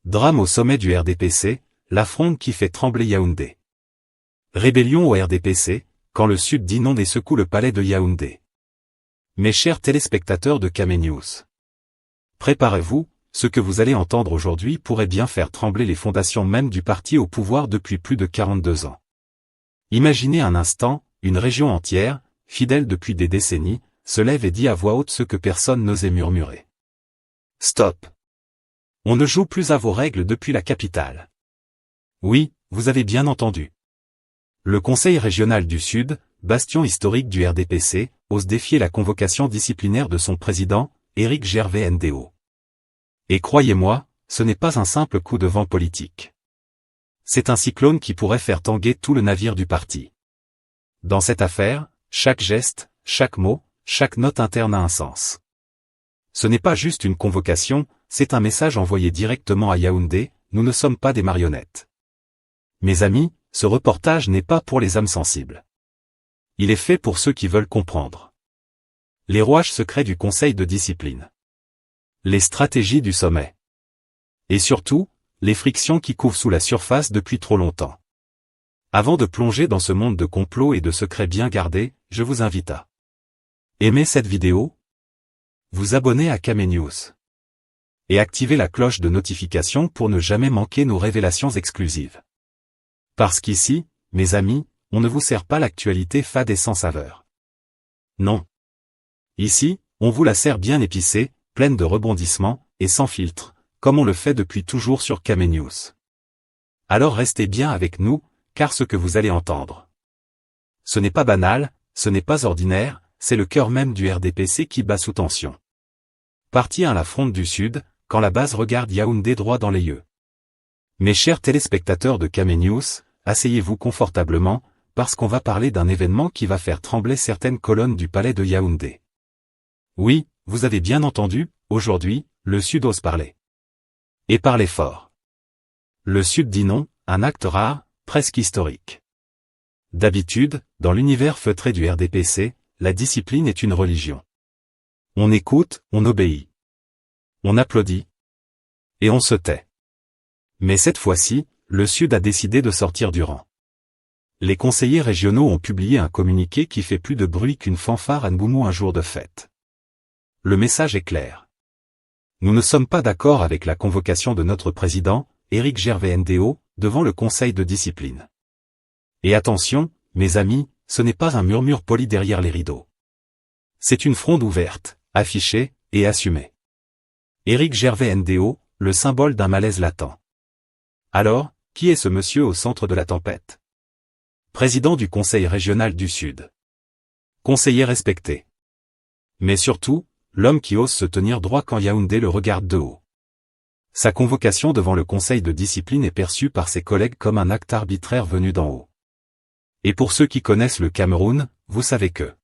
Drame au sommet du RDPC, la fronde qui fait trembler Yaoundé. Rébellion au RDPC, quand le Sud dit non et secoue le palais de Yaoundé. Mes chers téléspectateurs de Kamé News. Préparez-vous, ce que vous allez entendre aujourd'hui pourrait bien faire trembler les fondations même du parti au pouvoir depuis plus de 42 ans. Imaginez un instant, une région entière, fidèle depuis des décennies, se lève et dit à voix haute ce que personne n'osait murmurer. Stop! On ne joue plus à vos règles depuis la capitale. Oui, vous avez bien entendu. Le Conseil régional du Sud, bastion historique du RDPC, ose défier la convocation disciplinaire de son président, Éric Gervais NDO. Et croyez-moi, ce n'est pas un simple coup de vent politique. C'est un cyclone qui pourrait faire tanguer tout le navire du parti. Dans cette affaire, chaque geste, chaque mot, chaque note interne a un sens. Ce n'est pas juste une convocation, c'est un message envoyé directement à Yaoundé, nous ne sommes pas des marionnettes. Mes amis, ce reportage n'est pas pour les âmes sensibles. Il est fait pour ceux qui veulent comprendre. Les rouages secrets du Conseil de discipline. Les stratégies du sommet. Et surtout, les frictions qui couvent sous la surface depuis trop longtemps. Avant de plonger dans ce monde de complots et de secrets bien gardés, je vous invite à aimer cette vidéo, vous abonner à Kamé News et activer la cloche de notification pour ne jamais manquer nos révélations exclusives. Parce qu'ici, mes amis, on ne vous sert pas l'actualité fade et sans saveur. Non. Ici, on vous la sert bien épicée, pleine de rebondissements, et sans filtre, comme on le fait depuis toujours sur Kamé News. Alors restez bien avec nous, car ce que vous allez entendre, ce n'est pas banal, ce n'est pas ordinaire, c'est le cœur même du RDPC qui bat sous tension. Parti à la fronde du Sud, quand la base regarde Yaoundé droit dans les yeux. Mes chers téléspectateurs de Kamé News, asseyez-vous confortablement, parce qu'on va parler d'un événement qui va faire trembler certaines colonnes du palais de Yaoundé. Oui, vous avez bien entendu, aujourd'hui, le Sud ose parler. Et parler fort. Le Sud dit non, un acte rare, presque historique. D'habitude, dans l'univers feutré du RDPC, la discipline est une religion. On écoute, on obéit. On applaudit. Et on se tait. Mais cette fois-ci, le Sud a décidé de sortir du rang. Les conseillers régionaux ont publié un communiqué qui fait plus de bruit qu'une fanfare à Nboumou un jour de fête. Le message est clair. Nous ne sommes pas d'accord avec la convocation de notre président, Éric Gervais NDO, devant le Conseil de discipline. Et attention, mes amis, ce n'est pas un murmure poli derrière les rideaux. C'est une fronde ouverte, affichée, et assumée. Éric Gervais NDO, le symbole d'un malaise latent. Alors, qui est ce monsieur au centre de la tempête? Président du Conseil régional du Sud. Conseiller respecté. Mais surtout, l'homme qui ose se tenir droit quand Yaoundé le regarde de haut. Sa convocation devant le Conseil de discipline est perçue par ses collègues comme un acte arbitraire venu d'en haut. Et pour ceux qui connaissent le Cameroun, vous savez que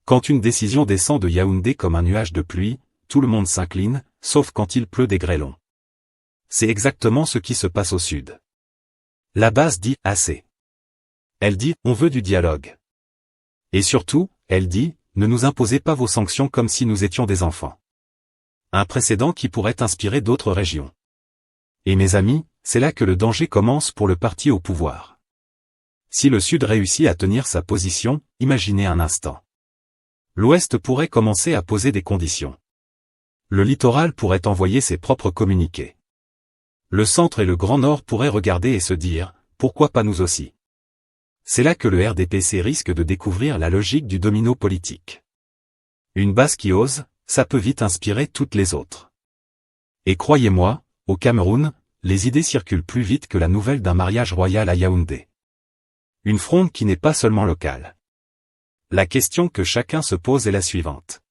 quand une décision descend de Yaoundé comme un nuage de pluie, tout le monde s'incline, sauf quand il pleut des grêlons. C'est exactement ce qui se passe au Sud. La base dit « assez ». Elle dit « on veut du dialogue ». Et surtout, elle dit « ne nous imposez pas vos sanctions comme si nous étions des enfants ». Un précédent qui pourrait inspirer d'autres régions. Et mes amis, c'est là que le danger commence pour le parti au pouvoir. Si le Sud réussit à tenir sa position, imaginez un instant. L'Ouest pourrait commencer à poser des conditions. Le littoral pourrait envoyer ses propres communiqués. Le Centre et le Grand Nord pourraient regarder et se dire, pourquoi pas nous aussi? C'est là que le RDPC risque de découvrir la logique du domino politique. Une base qui ose, ça peut vite inspirer toutes les autres. Et croyez-moi, au Cameroun, les idées circulent plus vite que la nouvelle d'un mariage royal à Yaoundé. Une fronde qui n'est pas seulement locale. La question que chacun se pose est la suivante.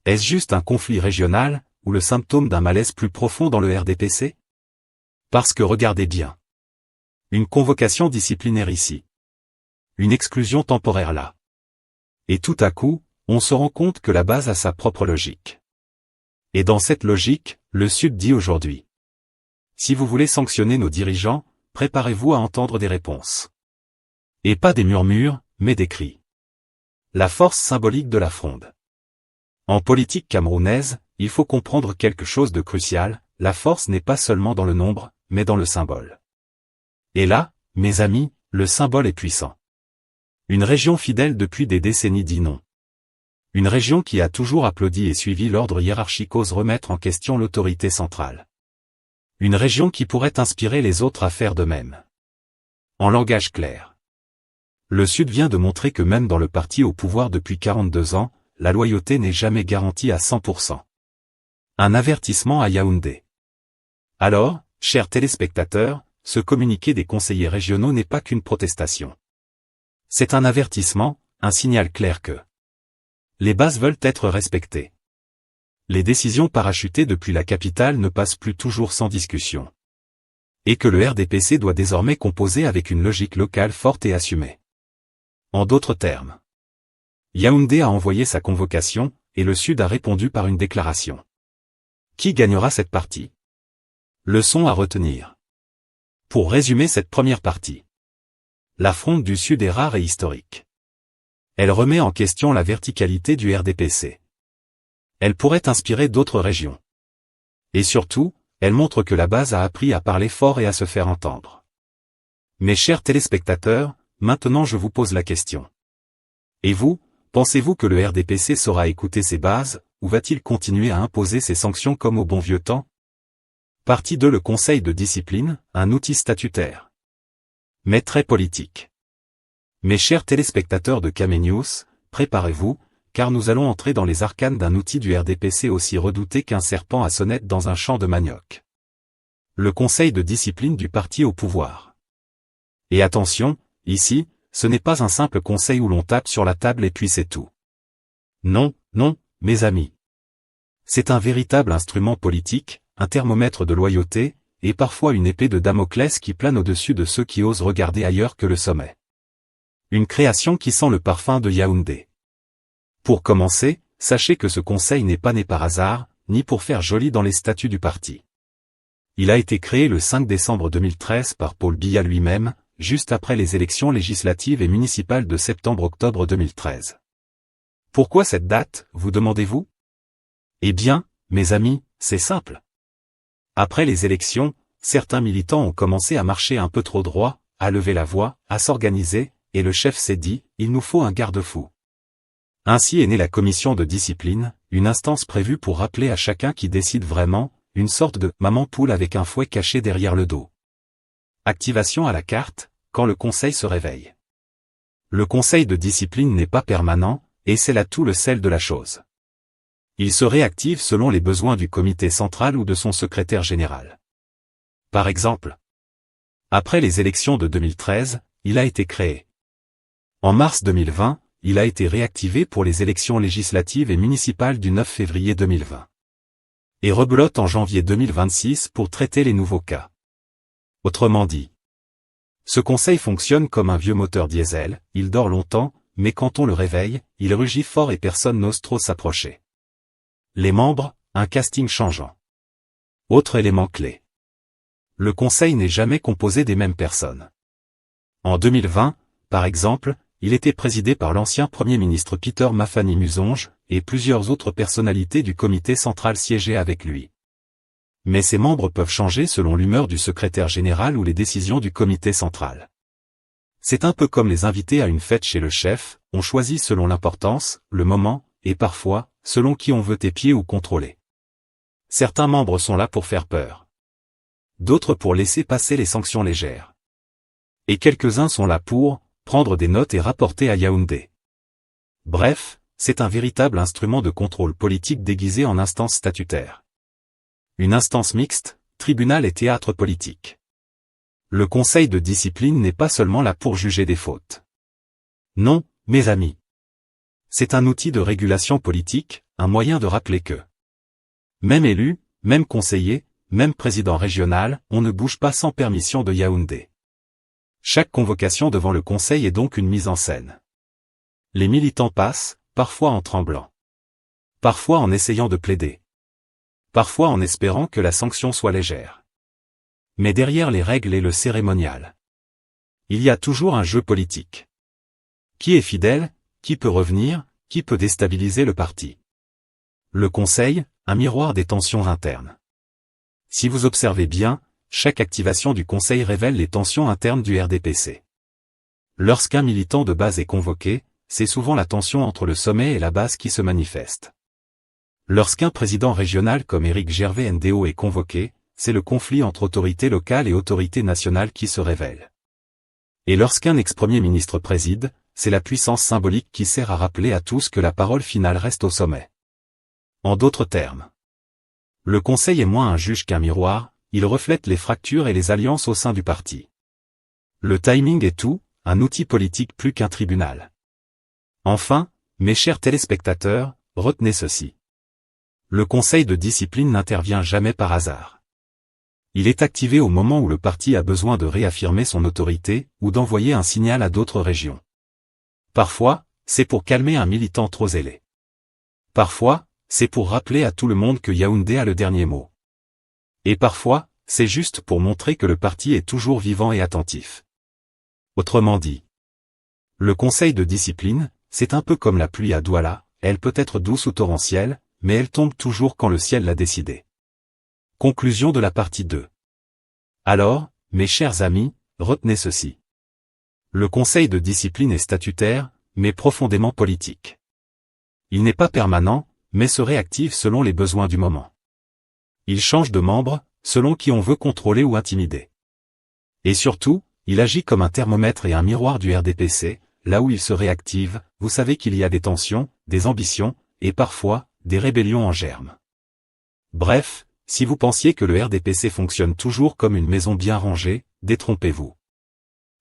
Est-ce juste un conflit régional, ou le symptôme d'un malaise plus profond dans le RDPC? Parce que regardez bien. Une convocation disciplinaire ici. Une exclusion temporaire là. Et tout à coup, on se rend compte que la base a sa propre logique. Et dans cette logique, le Sud dit aujourd'hui. Si vous voulez sanctionner nos dirigeants, préparez-vous à entendre des réponses. Et pas des murmures, mais des cris. La force symbolique de la fronde. En politique camerounaise, il faut comprendre quelque chose de crucial, la force n'est pas seulement dans le nombre, mais dans le symbole. Et là, mes amis, le symbole est puissant. Une région fidèle depuis des décennies dit non. Une région qui a toujours applaudi et suivi l'ordre hiérarchique ose remettre en question l'autorité centrale. Une région qui pourrait inspirer les autres à faire de même. En langage clair. Le Sud vient de montrer que même dans le parti au pouvoir depuis 42 ans, la loyauté n'est jamais garantie à 100%. Un avertissement à Yaoundé. Alors, chers téléspectateurs, ce communiqué des conseillers régionaux n'est pas qu'une protestation. C'est un avertissement, un signal clair que les bases veulent être respectées. Les décisions parachutées depuis la capitale ne passent plus toujours sans discussion. Et que le RDPC doit désormais composer avec une logique locale forte et assumée. En d'autres termes, Yaoundé a envoyé sa convocation, et le Sud a répondu par une déclaration. Qui gagnera cette partie? Leçon à retenir. Pour résumer cette première partie. La fronde du Sud est rare et historique. Elle remet en question la verticalité du RDPC. Elle pourrait inspirer d'autres régions. Et surtout, elle montre que la base a appris à parler fort et à se faire entendre. Mes chers téléspectateurs, maintenant je vous pose la question. Et vous, pensez-vous que le RDPC saura écouter ses bases, ou va-t-il continuer à imposer ses sanctions comme au bon vieux temps? Partie 2. Le Conseil de discipline, un outil statutaire. Mais très politique. Mes chers téléspectateurs de Kame News, préparez-vous, car nous allons entrer dans les arcanes d'un outil du RDPC aussi redouté qu'un serpent à sonnette dans un champ de manioc. Le Conseil de discipline du parti au pouvoir. Et attention, ici, ce n'est pas un simple conseil où l'on tape sur la table et puis c'est tout. Non, non, mes amis. C'est un véritable instrument politique, un thermomètre de loyauté, et parfois une épée de Damoclès qui plane au-dessus de ceux qui osent regarder ailleurs que le sommet. Une création qui sent le parfum de Yaoundé. Pour commencer, sachez que ce conseil n'est pas né par hasard, ni pour faire joli dans les statuts du parti. Il a été créé le 5 décembre 2013 par Paul Biya lui-même, juste après les élections législatives et municipales de septembre-octobre 2013. Pourquoi cette date, vous demandez-vous? Eh bien, mes amis, c'est simple. Après les élections, certains militants ont commencé à marcher un peu trop droit, à lever la voix, à s'organiser, et le chef s'est dit, il nous faut un garde-fou. Ainsi est née la commission de discipline, une instance prévue pour rappeler à chacun qui décide vraiment, une sorte de maman poule avec un fouet caché derrière le dos. Activation à la carte, quand le conseil se réveille. Le conseil de discipline n'est pas permanent, et c'est là tout le sel de la chose. Il se réactive selon les besoins du comité central ou de son secrétaire général. Par exemple, après les élections de 2013, il a été créé. En mars 2020, il a été réactivé pour les élections législatives et municipales du 9 février 2020. Et rebelote en janvier 2026 pour traiter les nouveaux cas. Autrement dit, ce conseil fonctionne comme un vieux moteur diesel, il dort longtemps, mais quand on le réveille, il rugit fort et personne n'ose trop s'approcher. Les membres, un casting changeant. Autre élément clé. Le conseil n'est jamais composé des mêmes personnes. En 2020, par exemple, il était présidé par l'ancien Premier ministre Peter Mafani Musonge, et plusieurs autres personnalités du comité central siégeaient avec lui. Mais ces membres peuvent changer selon l'humeur du secrétaire général ou les décisions du comité central. C'est un peu comme les invités à une fête chez le chef, on choisit selon l'importance, le moment, et parfois, selon qui on veut épier ou contrôler. Certains membres sont là pour faire peur. D'autres pour laisser passer les sanctions légères. Et quelques-uns sont là pour prendre des notes et rapporter à Yaoundé. Bref, c'est un véritable instrument de contrôle politique déguisé en instance statutaire. Une instance mixte, tribunal et théâtre politique. Le conseil de discipline n'est pas seulement là pour juger des fautes. Non, mes amis. C'est un outil de régulation politique, un moyen de rappeler que même élu, même conseiller, même président régional, on ne bouge pas sans permission de Yaoundé. Chaque convocation devant le conseil est donc une mise en scène. Les militants passent, parfois en tremblant. Parfois en essayant de plaider. Parfois en espérant que la sanction soit légère. Mais derrière les règles et le cérémonial, il y a toujours un jeu politique. Qui est fidèle, qui peut revenir, qui peut déstabiliser le parti. Le conseil, un miroir des tensions internes. Si vous observez bien, chaque activation du Conseil révèle les tensions internes du RDPC. Lorsqu'un militant de base est convoqué, c'est souvent la tension entre le sommet et la base qui se manifeste. Lorsqu'un président régional comme Éric Gervais NDO est convoqué, c'est le conflit entre autorités locales et autorités nationales qui se révèle. Et lorsqu'un ex-premier ministre préside, c'est la puissance symbolique qui sert à rappeler à tous que la parole finale reste au sommet. En d'autres termes, le Conseil est moins un juge qu'un miroir, il reflète les fractures et les alliances au sein du parti. Le timing est tout, un outil politique plus qu'un tribunal. Enfin, mes chers téléspectateurs, retenez ceci. Le Conseil de discipline n'intervient jamais par hasard. Il est activé au moment où le parti a besoin de réaffirmer son autorité ou d'envoyer un signal à d'autres régions. Parfois, c'est pour calmer un militant trop zélé. Parfois, c'est pour rappeler à tout le monde que Yaoundé a le dernier mot. Et parfois, c'est juste pour montrer que le parti est toujours vivant et attentif. Autrement dit, le Conseil de discipline, c'est un peu comme la pluie à Douala, elle peut être douce ou torrentielle, mais elle tombe toujours quand le ciel l'a décidé. Conclusion de la partie 2. Alors, mes chers amis, retenez ceci. Le Conseil de discipline est statutaire, mais profondément politique. Il n'est pas permanent, mais se réactive selon les besoins du moment. Il change de membres, selon qui on veut contrôler ou intimider. Et surtout, il agit comme un thermomètre et un miroir du RDPC, là où il se réactive, vous savez qu'il y a des tensions, des ambitions, et parfois, des rébellions en germe. Bref, si vous pensiez que le RDPC fonctionne toujours comme une maison bien rangée, détrompez-vous.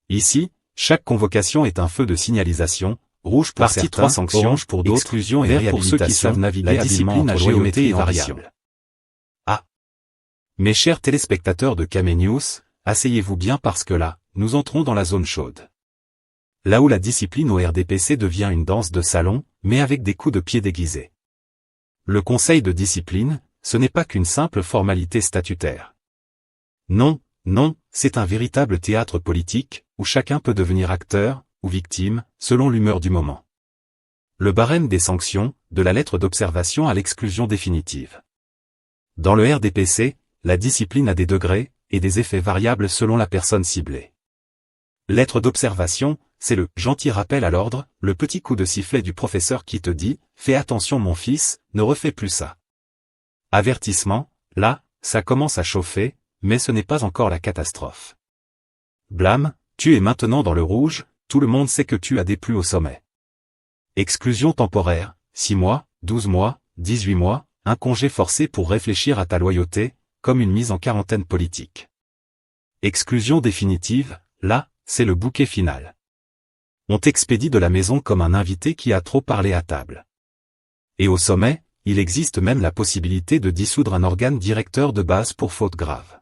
Ici, chaque convocation est un feu de signalisation, rouge pour certains, 3 sanctions, orange pour d'autres, exclusion et vert pour ceux qui savent naviguer la discipline à géométrie et variable. Ah. Mes chers téléspectateurs de Kame News, asseyez-vous bien parce que là, nous entrons dans la zone chaude. Là où la discipline au RDPC devient une danse de salon, mais avec des coups de pied déguisés. Le Conseil de discipline, ce n'est pas qu'une simple formalité statutaire. Non, c'est un véritable théâtre politique, où chacun peut devenir acteur, ou victime, selon l'humeur du moment. Le barème des sanctions, de la lettre d'observation à l'exclusion définitive. Dans le RDPC, la discipline a des degrés, et des effets variables selon la personne ciblée. Lettre d'observation, c'est le « gentil rappel à l'ordre », le petit coup de sifflet du professeur qui te dit « Fais attention mon fils, ne refais plus ça ». Avertissement, là, ça commence à chauffer, mais ce n'est pas encore la catastrophe. Blâme, tu es maintenant dans le rouge, tout le monde sait que tu as des plus au sommet. Exclusion temporaire, 6 mois, 12 mois, 18 mois, un congé forcé pour réfléchir à ta loyauté, comme une mise en quarantaine politique. Exclusion définitive, là, c'est le bouquet final. On t'expédie de la maison comme un invité qui a trop parlé à table. Et au sommet, il existe même la possibilité de dissoudre un organe directeur de base pour faute grave.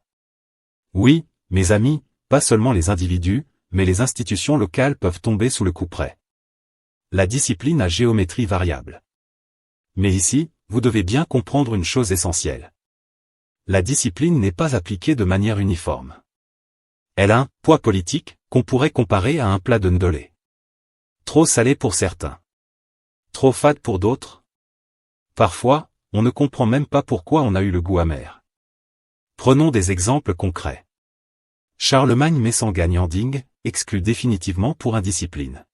Oui, mes amis, pas seulement les individus, mais les institutions locales peuvent tomber sous le couperet. La discipline à géométrie variable. Mais ici, vous devez bien comprendre une chose essentielle. La discipline n'est pas appliquée de manière uniforme. Elle a un poids politique qu'on pourrait comparer à un plat de ndolé. Trop salé pour certains. Trop fade pour d'autres. Parfois, on ne comprend même pas pourquoi on a eu le goût amer. Prenons des exemples concrets. Charlemagne Messang-Gagnanding, exclu définitivement pour indiscipline.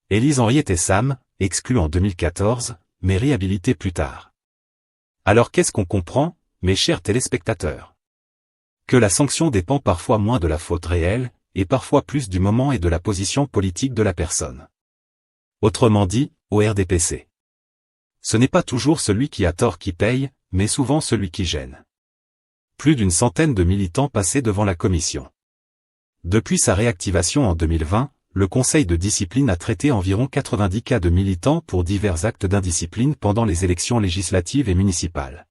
Élise Henriette Sam, exclu en 2014, mais réhabilité plus tard. Alors qu'est-ce qu'on comprend, mes chers téléspectateurs? Que la sanction dépend parfois moins de la faute réelle, et parfois plus du moment et de la position politique de la personne. Autrement dit, au RDPC. Ce n'est pas toujours celui qui a tort qui paye, mais souvent celui qui gêne. Plus d'une centaine de militants passaient devant la commission. Depuis sa réactivation en 2020, le Conseil de discipline a traité environ 90 cas de militants pour divers actes d'indiscipline pendant les élections législatives et municipales.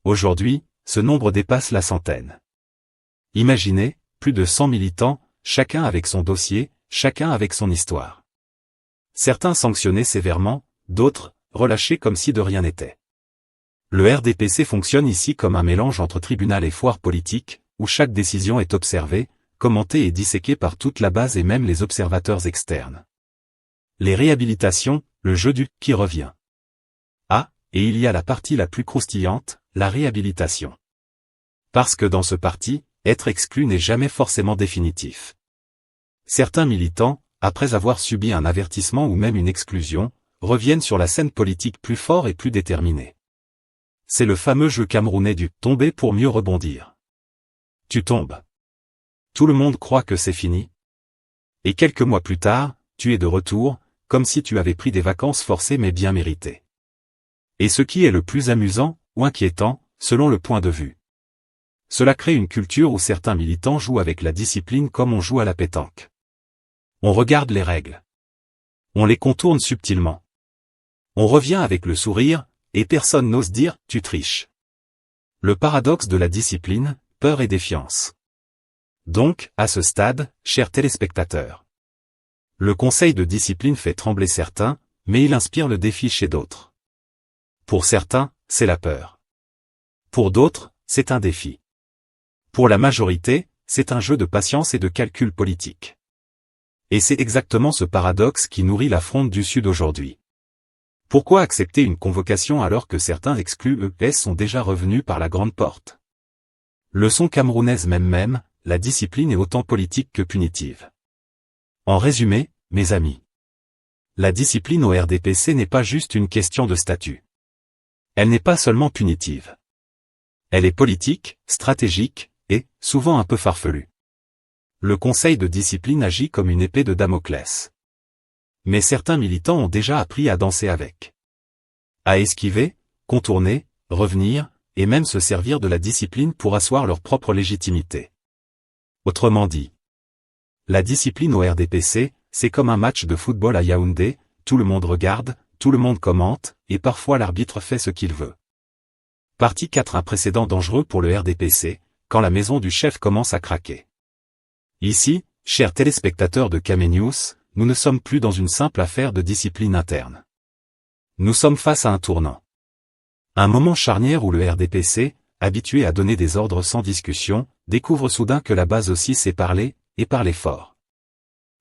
Aujourd'hui, ce nombre dépasse la centaine. Imaginez, plus de 100 militants, chacun avec son dossier, chacun avec son histoire. Certains sanctionnés sévèrement, d'autres, relâchés comme si de rien n'était. Le RDPC fonctionne ici comme un mélange entre tribunal et foire politique, où chaque décision est observée, commentée et disséquée par toute la base et même les observateurs externes. Les réhabilitations, le jeu du « qui revient ». Ah, et il y a la partie la plus croustillante, la réhabilitation. Parce que dans ce parti, être exclu n'est jamais forcément définitif. Certains militants, après avoir subi un avertissement ou même une exclusion, reviennent sur la scène politique plus forts et plus déterminés. C'est le fameux jeu camerounais du « tomber pour mieux rebondir ». Tu tombes. Tout le monde croit que c'est fini. Et quelques mois plus tard, tu es de retour, comme si tu avais pris des vacances forcées mais bien méritées. Et ce qui est le plus amusant, ou inquiétant, selon le point de vue. Cela crée une culture où certains militants jouent avec la discipline comme on joue à la pétanque. On regarde les règles. On les contourne subtilement. On revient avec le sourire, et personne n'ose dire « tu triches ». Le paradoxe de la discipline, peur et défiance. Donc, à ce stade, chers téléspectateurs, le conseil de discipline fait trembler certains, mais il inspire le défi chez d'autres. Pour certains, c'est la peur. Pour d'autres, c'est un défi. Pour la majorité, c'est un jeu de patience et de calcul politique. Et c'est exactement ce paradoxe qui nourrit la fronde du Sud aujourd'hui. Pourquoi accepter une convocation alors que certains exclus EPS sont déjà revenus par la grande porte? Leçon camerounaise même, la discipline est autant politique que punitive. En résumé, mes amis, la discipline au RDPC n'est pas juste une question de statut. Elle n'est pas seulement punitive. Elle est politique, stratégique, et, souvent un peu farfelue. Le conseil de discipline agit comme une épée de Damoclès. Mais certains militants ont déjà appris à danser avec. À esquiver, contourner, revenir, et même se servir de la discipline pour asseoir leur propre légitimité. Autrement dit, la discipline au RDPC, c'est comme un match de football à Yaoundé, tout le monde regarde, tout le monde commente, et parfois l'arbitre fait ce qu'il veut. Partie 4. Un précédent dangereux pour le RDPC, quand la maison du chef commence à craquer. Ici, chers téléspectateurs de Kamé News, nous ne sommes plus dans une simple affaire de discipline interne. Nous sommes face à un tournant. Un moment charnière où le RDPC, habitué à donner des ordres sans discussion, découvre soudain que la base aussi sait parler, et parler fort.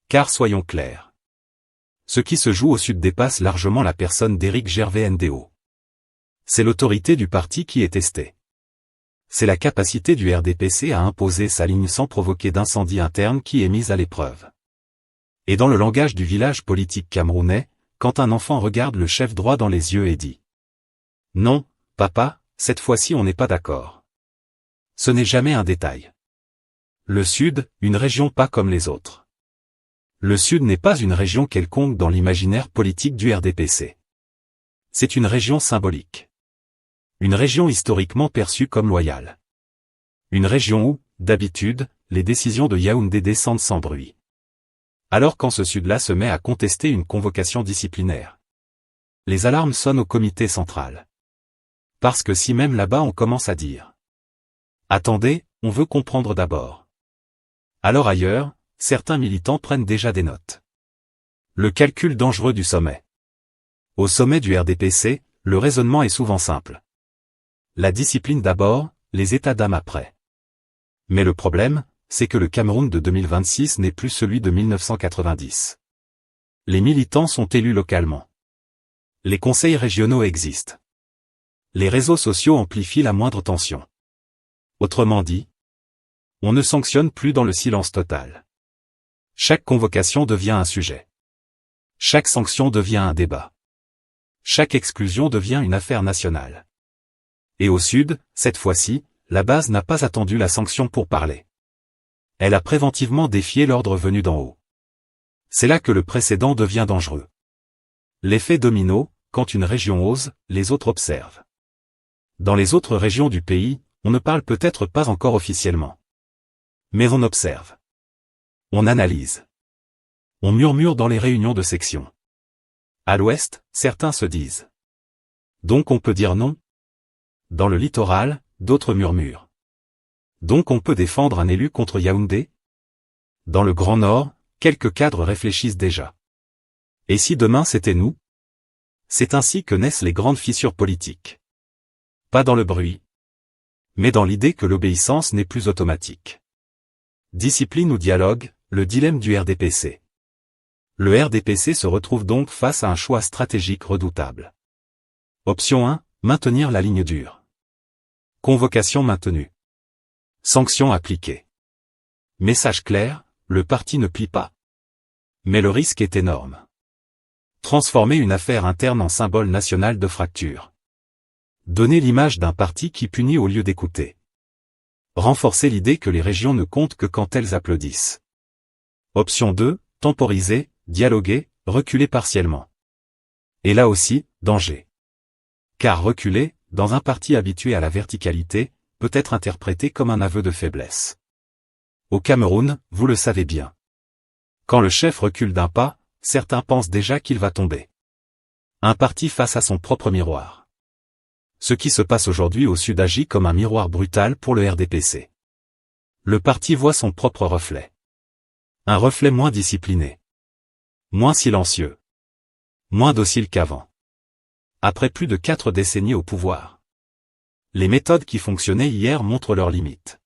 Car soyons clairs. Ce qui se joue au Sud dépasse largement la personne d'Éric Gervais NDO. C'est l'autorité du parti qui est testée. C'est la capacité du RDPC à imposer sa ligne sans provoquer d'incendie interne qui est mise à l'épreuve. Et dans le langage du village politique camerounais, quand un enfant regarde le chef droit dans les yeux et dit « Non, papa, cette fois-ci on n'est pas d'accord ». Ce n'est jamais un détail. Le Sud, une région pas comme les autres. Le Sud n'est pas une région quelconque dans l'imaginaire politique du RDPC. C'est une région symbolique. Une région historiquement perçue comme loyale. Une région où, d'habitude, les décisions de Yaoundé descendent sans bruit. Alors quand ce Sud-là se met à contester une convocation disciplinaire, les alarmes sonnent au comité central. Parce que si même là-bas on commence à dire « Attendez, on veut comprendre d'abord ». Alors ailleurs, certains militants prennent déjà des notes. Le calcul dangereux du sommet. Au sommet du RDPC, le raisonnement est souvent simple. La discipline d'abord, les états d'âme après. Mais le problème, c'est que le Cameroun de 2026 n'est plus celui de 1990. Les militants sont élus localement. Les conseils régionaux existent. Les réseaux sociaux amplifient la moindre tension. Autrement dit, on ne sanctionne plus dans le silence total. Chaque convocation devient un sujet. Chaque sanction devient un débat. Chaque exclusion devient une affaire nationale. Et au Sud, cette fois-ci, la base n'a pas attendu la sanction pour parler. Elle a préventivement défié l'ordre venu d'en haut. C'est là que le précédent devient dangereux. L'effet domino, quand une région ose, les autres observent. Dans les autres régions du pays, on ne parle peut-être pas encore officiellement. Mais on observe. On analyse. On murmure dans les réunions de section. À l'ouest, certains se disent. Donc on peut dire non? Dans le littoral, d'autres murmurent. Donc on peut défendre un élu contre Yaoundé? Dans le Grand Nord, quelques cadres réfléchissent déjà. Et si demain c'était nous? C'est ainsi que naissent les grandes fissures politiques. Pas dans le bruit, mais dans l'idée que l'obéissance n'est plus automatique. Discipline ou dialogue, le dilemme du RDPC. Le RDPC se retrouve donc face à un choix stratégique redoutable. Option 1, maintenir la ligne dure. Convocation maintenue. Sanctions appliquées. Message clair, le parti ne plie pas. Mais le risque est énorme. Transformer une affaire interne en symbole national de fracture. Donner l'image d'un parti qui punit au lieu d'écouter. Renforcer l'idée que les régions ne comptent que quand elles applaudissent. Option 2, temporiser, dialoguer, reculer partiellement. Et là aussi, danger. Car reculer, dans un parti habitué à la verticalité, peut être interprété comme un aveu de faiblesse. Au Cameroun, vous le savez bien. Quand le chef recule d'un pas, certains pensent déjà qu'il va tomber. Un parti face à son propre miroir. Ce qui se passe aujourd'hui au Sud agit comme un miroir brutal pour le RDPC. Le parti voit son propre reflet. Un reflet moins discipliné. Moins silencieux. Moins docile qu'avant. Après plus de 4 décennies au pouvoir. Les méthodes qui fonctionnaient hier montrent leurs limites.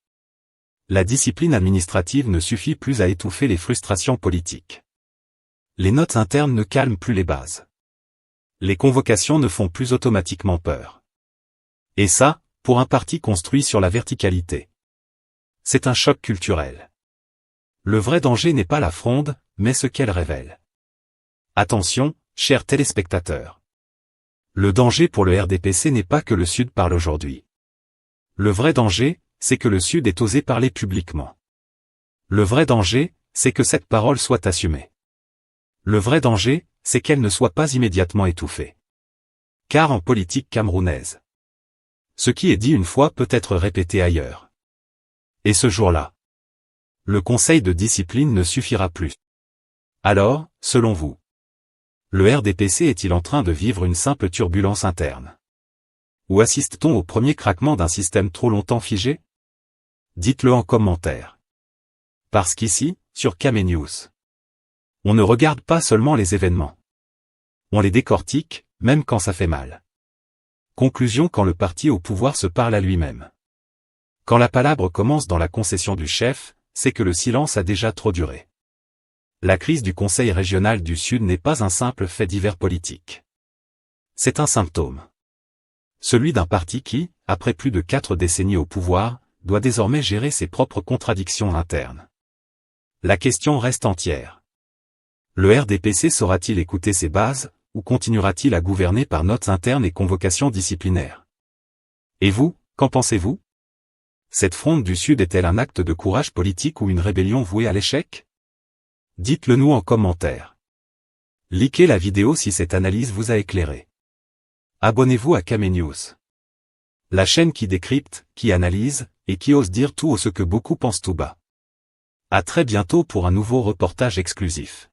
La discipline administrative ne suffit plus à étouffer les frustrations politiques. Les notes internes ne calment plus les bases. Les convocations ne font plus automatiquement peur. Et ça, pour un parti construit sur la verticalité. C'est un choc culturel. Le vrai danger n'est pas la fronde, mais ce qu'elle révèle. Attention, chers téléspectateurs. Le danger pour le RDPC n'est pas que le Sud parle aujourd'hui. Le vrai danger, c'est que le Sud ait osé parler publiquement. Le vrai danger, c'est que cette parole soit assumée. Le vrai danger, c'est qu'elle ne soit pas immédiatement étouffée. Car en politique camerounaise, ce qui est dit une fois peut être répété ailleurs. Et ce jour-là, le conseil de discipline ne suffira plus. Alors, selon vous, le RDPC est-il en train de vivre une simple turbulence interne? Ou assiste-t-on au premier craquement d'un système trop longtemps figé? Dites-le en commentaire. Parce qu'ici, sur Kamé News, on ne regarde pas seulement les événements. On les décortique, même quand ça fait mal. Conclusion: quand le parti au pouvoir se parle à lui-même. Quand la palabre commence dans la concession du chef, c'est que le silence a déjà trop duré. La crise du Conseil régional du Sud n'est pas un simple fait divers politique. C'est un symptôme. Celui d'un parti qui, après plus de 4 décennies au pouvoir, doit désormais gérer ses propres contradictions internes. La question reste entière. Le RDPC saura-t-il écouter ses bases, ou continuera-t-il à gouverner par notes internes et convocations disciplinaires? Et vous, qu'en pensez-vous? Cette fronde du Sud est-elle un acte de courage politique ou une rébellion vouée à l'échec? Dites-le nous en commentaire. Likez la vidéo si cette analyse vous a éclairé. Abonnez-vous à Kamé News, la chaîne qui décrypte, qui analyse, et qui ose dire tout haut ce que beaucoup pensent tout bas. À très bientôt pour un nouveau reportage exclusif.